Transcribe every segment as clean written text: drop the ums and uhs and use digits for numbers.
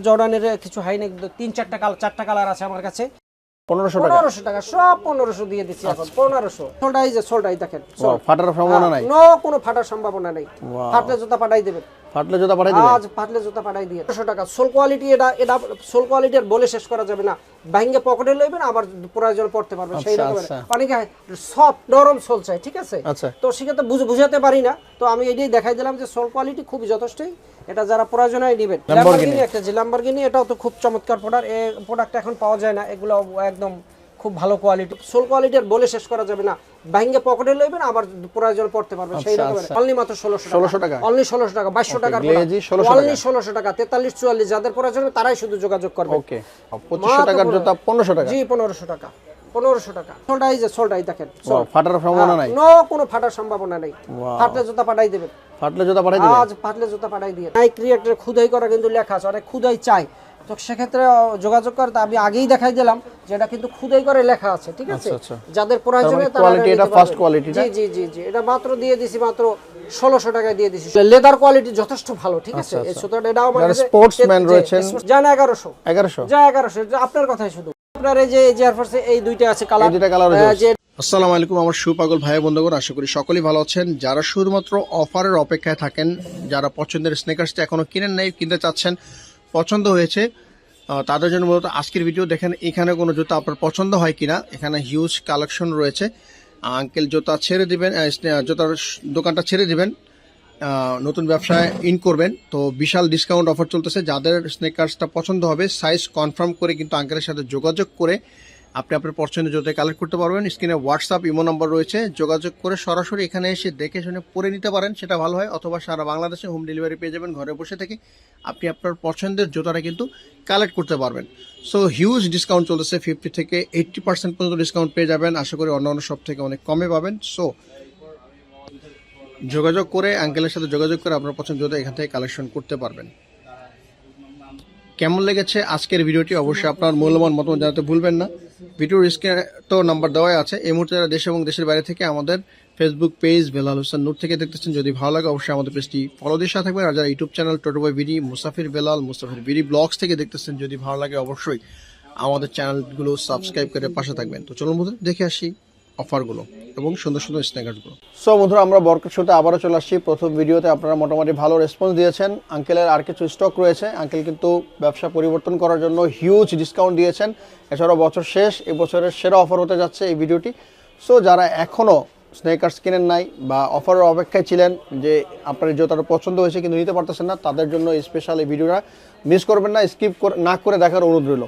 জর্ডানের কিছু high neck 3-4টা colour 4টা কালার আছে আমার কাছে। 1500 টাকা সব 1500 দিয়ে দিচ্ছি এখন 1500। সোলটাই দেখেন ফাটার সম্ভাবনা নাই, কোনো ফাটার সম্ভাবনা নাই। ফাটলে জুতা পাঠাই দেবেন, ফাটলে জুতা পাঠাই দিবেন, আজ ফাটলে জুতা পাঠাই দিয়ে 1500 টাকা। সোল কোয়ালিটি, এটা সোল কোয়ালিটি আর বলে শেষ করা যাবে না। ভাঙ্গে পকেটে লইবেন, আবার প্রয়োজন পড়তে পারবেন সেই রকম। অনেকে সফট নরম সোল চাই, ঠিক আছে? তো সেক্ষেত্রে বুঝাতে পারি না, তো আমি এটাই দেখাই দিলাম যে সোল কোয়ালিটি খুবই যথেষ্টই। এটা যারা প্রয়োজন হয় নেবেন। ল্যাম্বরগিনি একটা যে ল্যাম্বরগিনি, এটাও তো খুব চমৎকার প্রোডাক্ট। এই প্রোডাক্ট এখন পাওয়া যায় না, এগুলো একদম খুব ভালো কোয়ালিটি। সোল কোয়ালিটি আর বলে শেষ করা যাবে না। ভাঙ্গে পকেটে লইবেন, আবার প্রয়োজন পড়তে পারবেন সেই রকম। অনলি মাত্র 1600 টাকা, অনলি 1600 টাকা, 2200 টাকার অনলি 1600 টাকা। 43-44 যাদের প্রয়োজন তারাই শুধু যোগাযোগ করবে। ওকে, 2500 টাকার জুতা 1500 টাকা। জি 1500 টাকা, 1500 টাকা। সোলটাই দেখেন, ফাটার সম্ভাবনা নাই, কোনো ফাটার সম্ভাবনা নাই। ফাটলে জুতা পাঠাই দেবেন, ফাটলে জুতা পাঠাই দিবেন, আজ ফাটলে জুতা পাঠাই দিয়ে। নাইক ক্রিয়েটর খুদাই করা কিন্তু লেখা আছে, অনেক খুদাই চাই, তো সেক্ষেত্রে যোগাযোগ করতে আমি আগেই দেখাই দিলাম যে এটা কিন্তু খুদাই করে লেখা আছে, ঠিক আছে? যাদের প্রয়োজন তারা কোয়ালিটি, এটা ফার্স্ট কোয়ালিটি। জি এটা মাত্র দিয়ে দিছি, মাত্র 1600 টাকায় দিয়ে দিছি। লেদার কোয়ালিটি যথেষ্ট ভালো, ঠিক আছে? এই সুতরাং এটাও আমার কাছে স্পোর্টসম্যান রয়েছে, জান 1100 যা 1100 আপনার কথাই শুধু। আপনার এই যে এয়ারফোর্সে এই দুইটা আছে কালার, এই দুইটা কালার আছে। আসসালামু আলাইকুম আমার সুপাগল ভাই বন্ধুগণ, আশা করি সকলেই ভালো আছেন। যারা শুধুমাত্র অফারের অপেক্ষায় থাকেন, যারা পছন্দের স্নেকার্সটা এখনো কিনেন নাই, কিনতে চাচ্ছেন, পছন্দ হয়েছে, তাদের জন্য মূলত আজকের ভিডিও। দেখেন এখানে কোনো জুতা আপনার পছন্দ হয় কিনা, এখানে হিউজ কালেকশন রয়েছে। আঙ্কেল জুতা ছেড়ে দিবেন, জুতার দোকানটা ছেড়ে দিবেন, নতুন ব্যবসায় ইন করবেন, তো বিশাল ডিসকাউন্ট অফার চলতেছে। যাদের স্নেকার্সটা পছন্দ হবে, সাইজ কনফার্ম করে কিন্তু আঙ্কেলের সাথে যোগাযোগ করে আপনি আপনার পছন্দের জুতা কালেক্ট করতে পারবেন। স্ক্রিনে হোয়াটসঅ্যাপ ইমো নাম্বার রয়েছে, যোগাযোগ করে সরাসরি এখানে এসে দেখে শুনে পরে নিতে পারেন, সেটা ভালো হয়। অথবা সারা বাংলাদেশে হোম ডেলিভারি পেয়ে যাবেন, ঘরে বসে থেকে আপনি আপনার পছন্দের জুতাটা কিন্তু কালেক্ট করতে পারবেন। সো হিউজ ডিসকাউন্ট চলতেছে, 50 থেকে 80% পর্যন্ত ডিসকাউন্ট পেয়ে যাবেন। আশা করি অন্য সব থেকে অনেক কমে পাবেন। সো যোগাযোগ করে আঙ্কেলের সাথে যোগাযোগ করে আপনার পছন্দের জুতা এখান থেকে কালেকশন করতে পারবেন। কেমন লেগেছে আজকের ভিডিওটি অবশ্যই আপনার মূল্যবান মতামত জানাতে ভুলবেন না। ভিডিওর স্ক্রিনে তো নাম্বার দেওয়াই আছে। এই মুহূর্তে যারা দেশ এবং দেশের বাইরে থেকে আমাদের ফেসবুক পেজ বেলাল হোসেন নূর থেকে দেখতেছেন, যদি ভালো লাগে অবশ্যই আমাদের পেজটি ফলো দিয়ে সাথে থাকবেন। আর যারা ইউটিউব চ্যানেল টোটো বয় বিডি, মুসাফির বেলাল, মুসাফির বিডি ব্লগস থেকে দেখতেছেন, যদি ভালো লাগে অবশ্যই আমাদের চ্যানেলগুলো সাবস্ক্রাইব করে পাশে থাকবেন। তো চলুন বন্ধুরা দেখে আসি অফারগুলো এবং সুন্দর সুন্দর স্নেকার্সগুলো। সো বন্ধুরা, আমরা বরকত শোতে আবারও চলে আসছি। প্রথম ভিডিওতে আপনারা মোটামুটি ভালো রেসপন্স দিয়েছেন। আঙ্কেলের আর কিছু স্টক রয়েছে, আঙ্কেল কিন্তু ব্যবসা পরিবর্তন করার জন্য হিউজ ডিসকাউন্ট দিয়েছেন। এছাড়াও বছর শেষ, এই বছরের সেরা অফার হতে যাচ্ছে এই ভিডিওটি। সো যারা এখনও স্নেকার্স কিনেন নাই বা অফারের অপেক্ষায় ছিলেন, যে আপনার জুতাটা পছন্দ হয়েছে কিন্তু নিতে পারতেছেন না, তাদের জন্য স্পেশাল এই ভিডিওটা মিস করবেন না, স্কিপ না করে দেখার অনুরোধ রইল।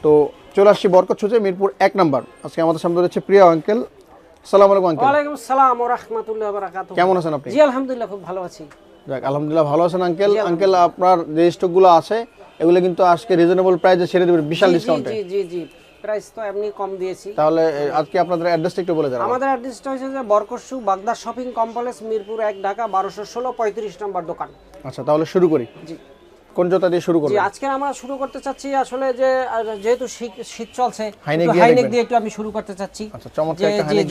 তো চলে আসছি বরকত শোতে, মিরপুর 1 নাম্বার। আজকে আমাদের সামনে রয়েছে প্রিয় আঙ্কেল। আসসালামু আলাইকুম আঙ্কেল। ওয়ালাইকুম আসসালাম ওয়া রাহমাতুল্লাহি ওয়া বারাকাতুহু। কেমন আছেন আপনি? জি আলহামদুলিল্লাহ খুব ভালো আছি। যাক আলহামদুলিল্লাহ ভালো আছেন আঙ্কেল। আঙ্কেল আপনার যে স্টকগুলো আছে এগুলো কিন্তু আজকে রিজনেবল প্রাইসে ছেড়ে দিবেন, বিশাল ডিসকাউন্টে। জি প্রাইস তো এমনি কম দিয়েছি। তাহলে আজকে আপনাদের অ্যাড্রেসটা একটু বলে দেন। আমাদের অ্যাড্রেসটা হচ্ছে যে বরকত শু বাগদা শপিং কমপ্লেক্স, মিরপুর 1 ঢাকা, 1216 35 নম্বর দোকান। আচ্ছা তাহলে শুরু করি। জি কোন জুতা দিয়ে শুরু করব? জি আজকে আমরা শুরু করতে চাচ্ছি আসলে যে যেহেতু শীত চলছে, হাইনেক দিয়ে একটু আমি শুরু করতে চাচ্ছি। আচ্ছা চমৎকার একটা হাইনেক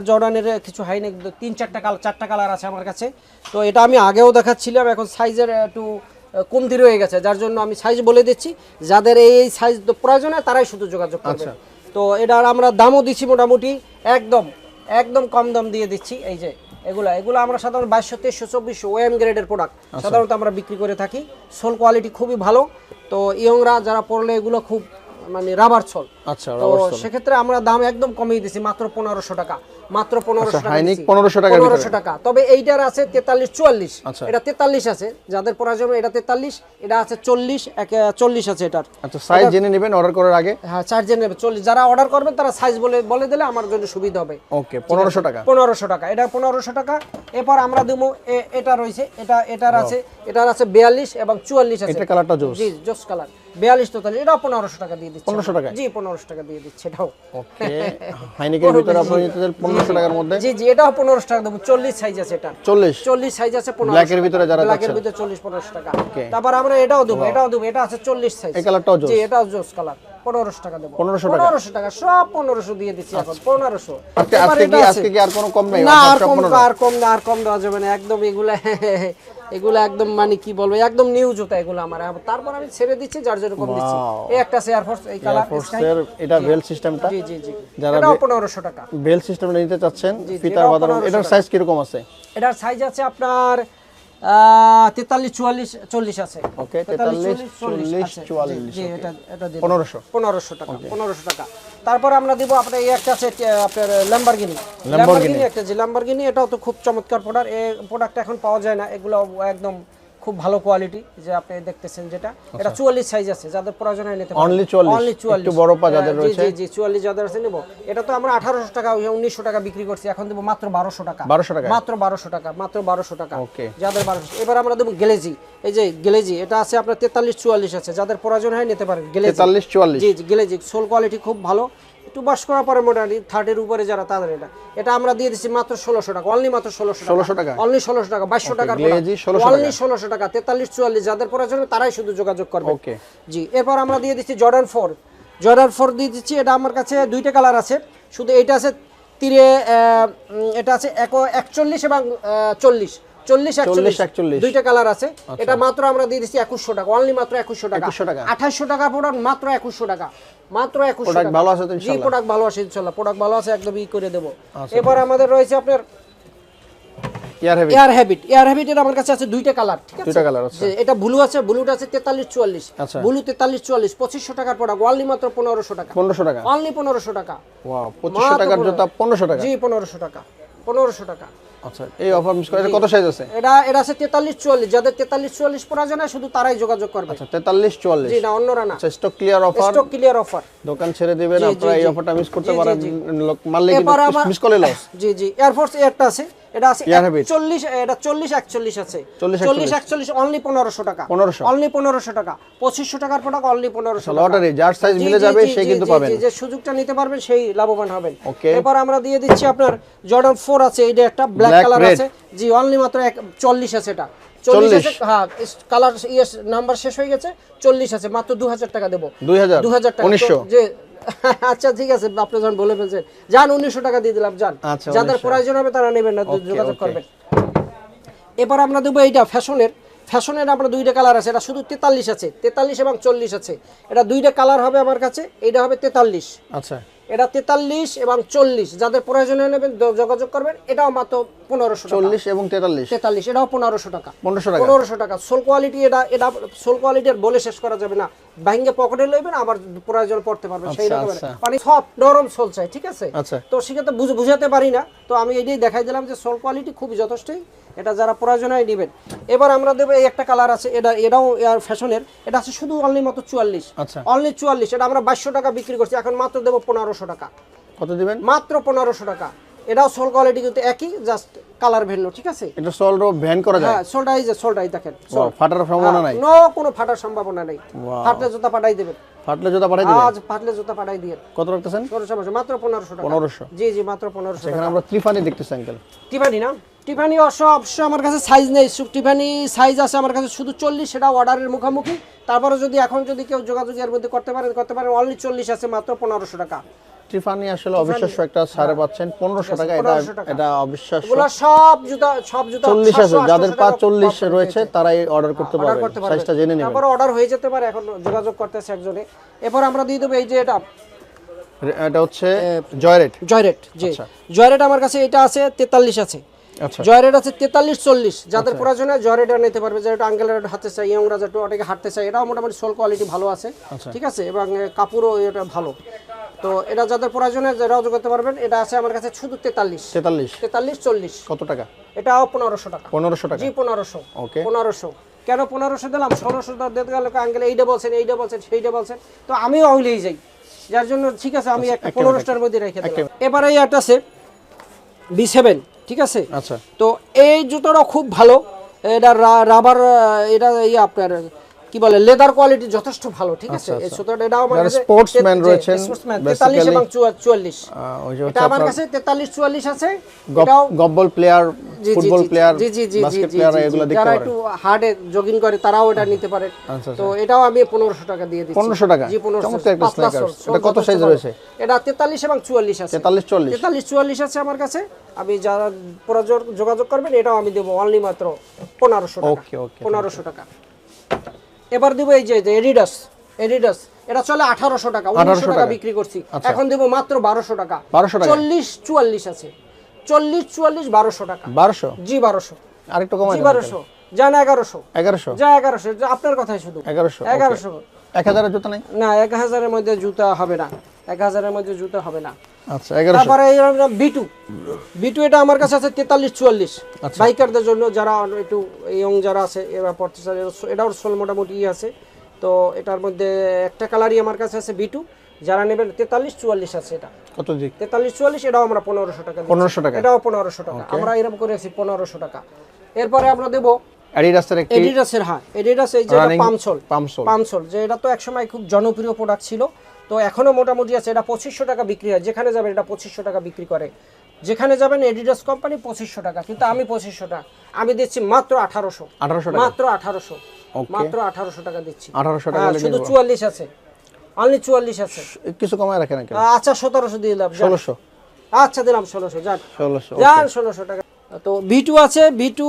জর্ডানের কিছু হাইনেক 3-4টা কালার 4টা কালার আছে আমার কাছে। তো এটা আমি আগেও দেখাচ্ছিলাম, এখন সাইজের একটু কমতি রয়ে গেছে, যার জন্য আমি সাইজ বলে দিচ্ছি। যাদের এই সাইজ প্রয়োজন হয় তারাই শুধু যোগাযোগ করবে। তো এটার আমরা দামও দিচ্ছি মোটামুটি একদম কম দাম দিয়ে দিচ্ছি। এই যে এগুলো আমরা সাধারণত 2200, 2300, 2400 ওএম গ্রেডের প্রোডাক্ট সাধারণত আমরা বিক্রি করে থাকি। সোল কোয়ালিটি খুবই ভালো, তো ইয়ংরা যারা পরলে এগুলো খুব মানে রাবার সোল। আচ্ছা তো সেক্ষেত্রে আমরা দাম একদম কমিয়ে দিছি, মাত্র 1500 টাকা, মাত্র 1500 টাকা। হাইনেক 1500 টাকা। তবে এইটার আছে 43-44, এটা 43 আছে, যাদের প্রয়োজন এটা 43, এটা আছে 40 আছে এটার। আচ্ছা সাইজ জেনে নেবেন অর্ডার করার আগে। হ্যাঁ সাইজ জেনে নেবেন, 40 যারা অর্ডার করবেন তারা সাইজ বলে দিলে আমার জন্য সুবিধা হবে। ওকে 1500 টাকা, 1500 টাকা, এটা 1500 টাকা। এরপর আমরা দেবো এটা রয়েছে, এটার আছে 42 এবং 44 আছে। এটা কালারটা জোস। জি জোস কালার, 42 44, এটা 1500 টাকা দিয়ে দিচ্ছি। 1500 টাকা? জি 1500 টাকা দিয়ে দিচ্ছি এটাও। ওকে হাইনেকের ভিতরে আপনি নিতেছেন 1500 টাকার মধ্যে? জি এটাও 1500 টাকা দেব। 40 সাইজ আছে এটা, 40 সাইজ আছে 1500। ব্ল্যাকের ভিতরে যারা ব্ল্যাকের ভিতরে 40-1500 টাকা। তারপর আমরা এটাও দেব, এটা আছে 40 সাইজ। এই কালারটাও জোস। জি এটাও জোস কালার, 1500 টাকা দেব। 1500 টাকা সব 1500 দিয়ে দিচ্ছি এখন 1500। আজকে কি আর কোনো কম নাই? না আর কম দেওয়া যাবে না একদম। এগুলা এগুলো একদম মানে কি বলবো একদম নিউ জুতা এগুলো আমার। তারপর আমি ছেড়ে দিচ্ছি যার যেরকম দিচ্ছি। এই একটা আছে এয়ার ফোর্স, এই কালার এয়ারফোর্সের এটা বেল সিস্টেমটা। জি জি জি, যারা এটাও 1500 টাকা। বেল সিস্টেমটা নিতে চাচ্ছেন ফিতা বাঁধানো, এটার সাইজ কি রকম আছে? এটার সাইজ আছে আপনার 43 44 40 আছে। ওকে, 43 40 44, জি এটা এটা 1500 টাকা, 1500 টাকা। তারপর আমরা দিব আপনার এই একটা আছে আপনার ল্যাম্বরগিনি একটা যে ল্যাম্বরগিনি, এটাও তো খুব চমৎকার প্রোডাক্ট। এই প্রোডাক্ট এখন পাওয়া যায় না, এগুলো একদম খুব ভালো কোয়ালিটি যে আপনি দেখতেছেন যেটা। এটা 44 সাইজ আছে, যাদের প্রয়োজন হয় নিতে পারেন। অনলি 44 একটু বড় পা যাদের রয়েছে। জি জি 44 যাদের আছে নিব। এটা তো আমরা 1800 টাকা 1900 টাকা বিক্রি করছি, এখন দেব মাত্র 1200 টাকা। 1200 টাকা, মাত্র 1200 টাকা, মাত্র 1200 টাকা। ওকে, যাদের 1200। এবার আমরা দেব গ্লেজি। এই যে গ্লেজি, এটা আছে আপনার 43 44 আছে, যাদের প্রয়োজন হয় নিতে পারেন। গ্লেজি 43 44, জি জি গ্লেজি সোল কোয়ালিটি খুব ভালো। একটু বাস করার পরে মোটামুটি 30 এর উপরে যারা তাদের এটা আমরা দিয়ে দিচ্ছি মাত্র 1600 টাকা। অনলি মাত্র 1600 টাকা, অনলি 1600 টাকা, 2200 টাকার গ্লেজি 1600 অনলি 1600 টাকা। 43 44 যাদের প্রয়োজন তারাই শুধু যোগাযোগ করবে। ওকে জি, এরপর আমরা দিয়ে দিচ্ছি জর্ডান 4 দিয়ে দিচ্ছি। এটা আমার কাছে দুইটা কালার আছে, শুধু এটা আছে এটা আছে 41 এবং 40 41 দুইটা কালার আছে। এটা মাত্র আমরা দিয়ে দিচ্ছি 2100 টাকা, অনলি মাত্র 2100 টাকা। 2800 টাকা প্রোডাক্ট, মাত্র 2100 টাকা, মাত্র 2100 টাকা। ভালো আছে তো ইনশাআল্লাহ? জি প্রোডাক্ট ভালো আছে ইনশাআল্লাহ, প্রোডাক্ট ভালো আছে, একদম ই করে দেব। এবার আমাদের রয়েছে আপনার এয়ার হ্যাবিট। এর আমার কাছে আছে দুইটা কালার, ঠিক আছে? দুইটা কালার আছে। এটা ব্লু আছে, ব্লুটা আছে 43 44, ব্লু 43 44 2500 টাকার প্রোডাক্ট, অনলি মাত্র 1500 টাকা। 1500 টাকা, অনলি 1500 টাকা। ওয়াও, 2500 টাকার জুতা 1500 টাকা। জি 1500 টাকা, 1500 টাকা। আচ্ছা, এই অফার মিস করে কত সাইজ আছে? এটা আছে 43 44, যাদের 43 44 প্রয়োজন হয় শুধু তারাই যোগাযোগ করবে। আচ্ছা 43 44, জি না অন্যরা না। আচ্ছা, স্টক ক্লিয়ার অফার, দোকান ছেড়ে দিবেন আপনারা, এই অফারটা মিস করতে পারেন, মারলে কিন্তু মিস করলে লস। জি জি এয়ারফোর্স একটা আছে, এটা আছে 40 এটা 40 41 আছে, 40 41 অনলি 1500 টাকা, অনলি 1500 টাকা। 2500 টাকার প্রোডাক্ট অনলি 1500 টাকা। লটারি যার সাইজ মিলে যাবে সে কিন্তু পাবেন, যে সুযোগটা নিতে পারবেন সেই লাভবান হবেন। এরপর আমরা দিয়ে দিচ্ছি আপনার জর্ডান 4 আছে, এইটা একটা ব্ল্যাক কালার আছে। জি অনলি মাত্র 40 আছে, এটা 40 আছে। হ্যাঁ কালার নাম্বার শেষ হয়ে গেছে, 40 আছে, মাত্র 2000 টাকা দেব। 2000 টাকা 1900। যে আচ্ছা ঠিক আছে, আপনি যখন বলে ফেলছেন যান 1900 টাকা দিয়ে দিলাম, যান যাদের প্রয়োজন হবে তারা নেবেন না, যোগাযোগ করবেন। এবার আমরা দেবো এইটা ফ্যাশনের আমরা দুইটা কালার আছে, এটা শুধু 43 আছে, 43 এবং 40 আছে। এটা দুইটা কালার হবে আমার কাছে, এইটা হবে 43, আচ্ছা এটা 43 এবং 40, যাদের প্রয়োজন হয় নেবেন যোগাযোগ করবেন। এটাও মাত্র 1500 টাকা। 40 এবং 43, এটাও 1500 টাকা, 1500 টাকা। সোল কোয়ালিটি, এটা সোল কোয়ালিটির বলে শেষ করা যাবে না। ভাঙ্গে পকেটে লইবেন, আবার প্রয়োজন পড়তে পারবেন সেই রকম। মানে সফট নরম সোল চাই, ঠিক আছে? তো সেক্ষেত্রে বুঝাতে পারি না, তো আমি এটাই দেখাই দিলাম যে সোল কোয়ালিটি খুবই যথেষ্টই, এটা যারা প্রয়োজন হয় নেবেন। এবার আমরা দেবো এই একটা কালার আছে, এটাও এয়ার ফ্যাশনের, এটা আছে শুধু অনলি মাত্র 44, অনলি 44। এটা আমরা 2200 টাকা বিক্রি করছি, এখন মাত্র দেবো 1500 টাকা। কত দিবেন? মাত্র 1500 টাকা। এটাও সোল কোয়ালিটি কিন্তু একই, জাস্ট কালার ভিন্ন, ঠিক আছে? এটা সোল রো ভ্যান করা যায়? হ্যাঁ সোলটাই দেখেন, ফাটার সম্ভাবনা নাই? নো কোনো ফাটার সম্ভাবনা নাই। ফাটলে জুতা পাঠাই দেবেন, ফাটলে জুতা পাঠাই দিবেন? আজ ফাটলে জুতা পাঠাই দিয়ে। কত রাখতেছেন? মাত্র 1500 টাকা। 1500? জি জি মাত্র 1500 টাকা। এখানে আমরা টিফানি দেখতেছি আঙ্কেল। টিফানি না, টিফানি অবশ্য আমার কাছে সাইজ নেই, টিফানি সাইজ আছে আমার কাছে শুধু 40, সেটা অর্ডারের মুখোমুখি। তারপরে যদি এখন কেউ যোগাযোগ এর মধ্যে করতে পারেন, অনলি 40 আছে, মাত্র 1500 টাকা। টিফানি আসলে অবিশ্বাস্য একটা ছাড়ে পাচ্ছেন, 1500 টাকা, এটা অবিশ্বাস্য। এগুলো সব জুতা 40 আছে, যাদের পা 40 রয়েছে তারাই অর্ডার করতে পারবে, সাইজটা জেনে নেবেন। তারপর অর্ডার হয়ে যেতে পারে, এখন যোগাযোগ করতেছে একজনে। এরপর আমরা দিয়ে দেব এই যে এটা হচ্ছে জয়রেট। জি জয়রেট আমার কাছে এটা আছে 43 আছে। আচ্ছা জয়রেট আছে 43 40, যাদের প্রয়োজন হয় জয়রেটটা নিতে পারবে। যেটা আঙ্কেলের হাতে চাই, ইয়ংরা যেটা অনেকে হাঁটতে চাই, এটাও মোটামুটি সোল কোয়ালিটি ভালো আছে, ঠিক আছে? এবং কাপড়ও এটা ভালো। তো এটা যাদের প্রয়োজন হয় যোগাযোগ করতে পারবেন। এটা আছে আমার কাছে শুধু 43 40। কত টাকা? এটাও 1500 টাকা। 1500 টাকা? জি 1500। ওকে 1500 কেন 1500 দিলাম? 1600 দিতে গেলে আঙ্কেল এইটা বলছেন সেইটা বলছেন, তো আমিও হইলেই যাই, যার জন্য ঠিক আছে আমি একটা 1500টার মধ্যে রেখে দিলাম। এবারে এটা আছে B7, ঠিক আছে? আচ্ছা, তো এই জুতোটা খুব ভালো, এটা রাবার, এটা আপনার কি বলে লেদার কোয়ালিটি যথেষ্ট ভালো, ঠিক আছে। এই সুতাটা এটাও আমার কাছে স্পোর্টসম্যান রয়েছেন, 43 এবং 44 এটা আমার কাছে 43 44 আছে। এটাও গব্বল প্লেয়ার, ফুটবল প্লেয়ার, জি বাস্কেট প্লেয়ার এগুলো দেখতে যারা পারেন। একটু হার্ডে জগিং করে তারাও এটা নিতে পারে। তো এটাও আমি 1500 টাকা দিয়ে দিচ্ছি। 1500 টাকা, জি 1500। চমৎকার একটা স্নেকার্স। এটা কত সাইজ রয়েছে? এটা 43 এবং 44 আছে। 43 40 43 44 আছে আমার কাছে। আমি যারা যোগাযোগ করবেন এটাও আমি দেব অনলি মাত্র 1500 টাকা। ওকে ওকে 1500 টাকা। এবার দিব এই যে এডিডাস এটা চলে 1800 টাকা, 1900 টাকা বিক্রি করছি, এখন দেব মাত্র 1200 টাকা। 1200 টাকা 40 44 আছে, 40 44 1200 টাকা। 1200 জি 1200 আরেকটু কমাই জি দেন। 1200 জান 1100 1100 যা 1100 এটা আপনার কথাই শুধু 1100 1000 এর জুতা নাই? না 1000 এর মধ্যে জুতা হবে না, 1000 এর মধ্যে জুতা হবে না। আচ্ছা 1100। তারপরে এই বিটু এটা আমার কাছে আছে 43 44 বাইকারদের জন্য, যারা একটু ইয়ং যারা আছে এরা পড়তে চায়, এটাও সোল মোটামুটি আছে। তো এটার মধ্যে একটা কালারই আমার কাছে আছে বিটু, যারা নেবেন 43 44 আছে। এটা কত জি? 43 44 এটাও আমরা 1500 টাকা দিচ্ছি। 1500 টাকা, এটাও 1500 টাকা আমরা এরকম করে আছি 1500 টাকা। এরপরে আমরা দেব অ্যাডিডাসের একটি এডিডাসের, হ্যাঁ এডিডাস এই যে পামসোল যে এটা তো একসময় খুব জনপ্রিয় প্রোডাক্ট ছিল, তো এখনো মোটামুটি আছে। এটা 2500 টাকা বিক্রি হয়, যেখানে যাবেন এটা 2500 টাকা বিক্রি করে, যেখানে যাবেন এডিডাস কোম্পানি 2500 টাকা, কিন্তু আমি 2500 টাকা আমি দিচ্ছি মাত্র 1800 টাকা, মাত্র 1800 মাত্র 1800 টাকা দিচ্ছি। 1800 টাকা শুধু 44 আছে, অনলি 44 আছে। কিছু কমায় রাখেন নাকি? আচ্ছা 1700 দিয়ে দিলাম। 1600 আচ্ছা দিলাম 1600 যান 1600 যান 1600 টাকা। তো বিটু আছে, বিটু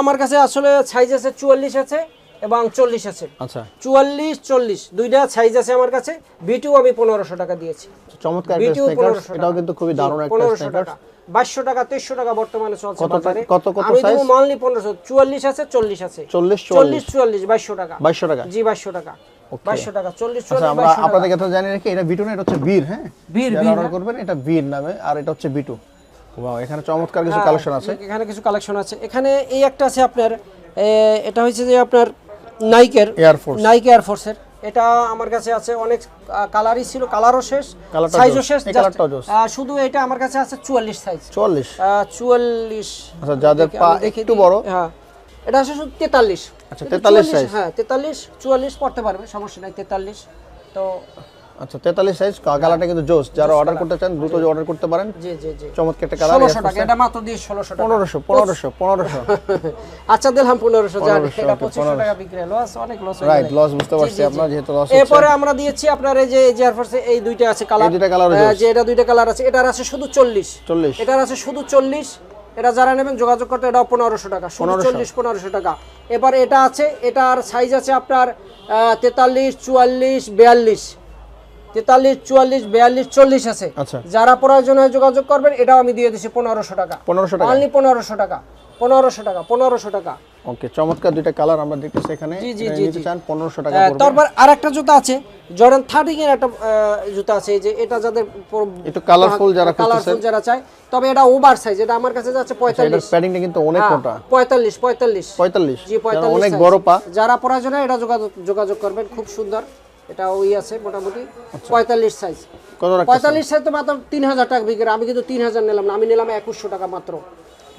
আমার কাছে আসলে সাইজ আছে 44 আছে এবং 40 আছে। আচ্ছা 44 40 দুইটা সাইজ আছে আমার কাছে। বিটু আমি 1500 টাকা দিয়েছি। চমৎকার একটা স্নেকার্স, এটাও কিন্তু খুবই দারুণ একটা স্নেকার্স। 2200 টাকা 2300 টাকা বর্তমানে চলছে বাজারে। কত আমি সাইজ? দেব অনলি 1500। 44 আছে 40 আছে। 40 40 44 2200 টাকা। 2200 টাকা জি 2200 টাকা 2200 টাকা 40 আচ্ছা 44 আমরা আপনাদের কথা জানি নাকি এটা বিটু না, এটা হচ্ছে বীর। হ্যাঁ বীর অর্ডার করবেন এটা বীর নামে, আর এটা হচ্ছে বিটু। ওয়াও এখানে চমৎকার কিছু কালেকশন আছে। এখানে কিছু কালেকশন আছে। এখানে এই একটা আছে আপনার, এটা হচ্ছে যে আপনার নাইকের এয়ারফোর্সের। এটা আমার কাছে আছে, অনেক কালারই ছিল, কালারও শেষ, সাইজও শেষ। শুধু এটা আমার কাছে আছে 44 সাইজ। 44 আচ্ছা যাদের পা একটু বড়, হ্যাঁ এটা আছে শুধু 43। আচ্ছা 43 সাইজ, হ্যাঁ 43 44 পড়তে পারবে, সমস্যা নাই 43। তো আচ্ছা 43 সাইজ কালারটা কিন্তু জোস, যারা অর্ডার করতে চান দ্রুত অর্ডার করতে পারেন। জি জি জি চমৎকার একটা কালার। 1600 টাকা এটা মাত্র দিয়ে 1600 টাকা। 1500 আচ্ছা দিলাম 1500 জান, এটা 2500 টাকা বিক্রি লস, অনেক লস হয়ে যায়। রাইট লস বুঝতে পারছি আপনারা, যেহেতু লস হচ্ছে। এরপরে আমরা দিয়েছি আপনার এই যে এয়ারফোর্সে এই দুইটা আছে কালার, যে এটা দুইটা কালার আছে। এটার আছে শুধু 40 এটার আছে শুধু 40। এটা যারা নেবেন যোগাযোগ করতে, এটাও 1500 টাকা, শুধু 40 1500 টাকা। এবার এটা আছে, এটার সাইজ আছে আপনার 43 44 42 43 44 42 40 আছে। যারা প্রয়োজন হয় যোগাযোগ করবেন, এটাও আমি দিয়ে দিছি 1500 টাকা। অনলি 1500 টাকা 1500 টাকা। ওকে চমৎকার দুইটা কালার আমরা দেখতেছি এখানে। নিতে চান 1500 টাকা পড়বে। তারপর আরেকটা জুতা আছে জর্ডান 13 এর একটা জুতা আছে, এই যে এটা যাদের একটু কালারফুল যারা চায়, তবে এটা ওভার সাইজ। এটা আমার কাছে যাচ্ছে 45। এটার প্যাডিংটা কিন্তু অনেক মোটা। 45 জি 45 অনেক বড় পা। যারা প্রয়োজন হয় এটা যোগাযোগ করবেন, খুব সুন্দর। এটা ওই আছে মোটামুটি 45 সাইজ। কত রাখছেন? 45 সাইজ তো মাত্র 3000 টাকা বিক্রি। আমি কিন্তু 3000 নিলাম না, আমি নিলাম 2100 টাকা মাত্র।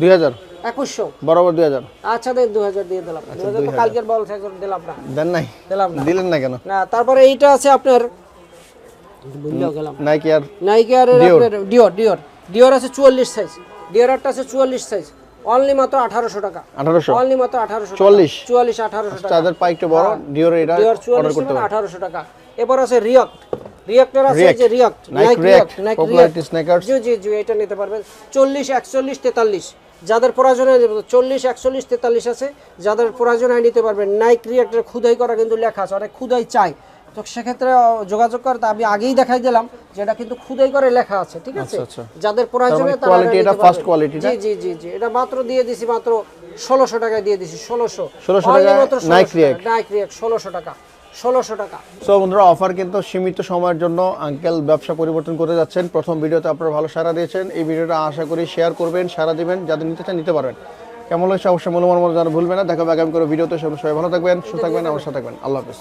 2000 2100 বরাবর 2000। আচ্ছা দেন 2000 দিয়ে দিলাম। 2000 তো কালকের বল থেকে দিলাম না। দেন নাই? দিলাম না। দিলেন না কেন? না তারপরে এইটা আছে আপনার, ভুলেও গেলাম, নাইকি আর আপনার ডিওর আছে 44 সাইজ। ডিওরটা আছে 44 সাইজ, অনলি মাত্র 1800 টাকা। 1800 অনলি মাত্র 1800 টাকা। 44 1800 টাকা। যাদের পা একটু বড় ডিওর এটা অর্ডার করতে পারেন 1800 টাকা। এবার আছে রিয়্যাক্টর আছে, এই যে রিয়্যাক্ট নাইকি স্নেকার্স। জি এটা নিতে পারবেন। 40 41 43 যাদের প্রয়োজন হয় 40 41 43 আছে, যাদের প্রয়োজন হয় নিতে পারবেন। নাইক রিয়্যাক্টর খুদাই করা কিন্তু লেখা আছে, অনেক খুদাই চাই, তো সেক্ষেত্রে যোগাযোগ করতে আমি আগেই দেখাই দিলাম যে এটা কিন্তু খুদাই করে লেখা আছে, ঠিক আছে। যাদের প্রয়োজন হয় তারা কোয়ালিটি, এটা ফার্স্ট কোয়ালিটি। জি এটা মাত্র দিয়ে দিছি, মাত্র 1600 টাকায় দিয়ে দিছি। 1600 টাকা নাইক রিয়্যাক্ট 1600 টাকা 1600 টাকা। সো বন্ধুরা অফার কিন্তু সীমিত সময়ের জন্য। আঙ্কেল ব্যবসা পরিবর্তন করে যাচ্ছেন। প্রথম ভিডিওতে আপনারা ভালো সাড়া দিয়েছেন, এই ভিডিওটা আশা করি শেয়ার করবেন, সাড়া দিবেন, যাদের নিতে চান নিতে পারবেন। কেমন হয়েছে অবশ্যই মূল্যবান জানা ভুলবেন না। দেখা হবে আগামী কোনো ভিডিওতে। সবাই ভালো থাকবেন, সুস্থ থাকবেন, আমার সাথে থাকবেন। আল্লাহ হাফেজ।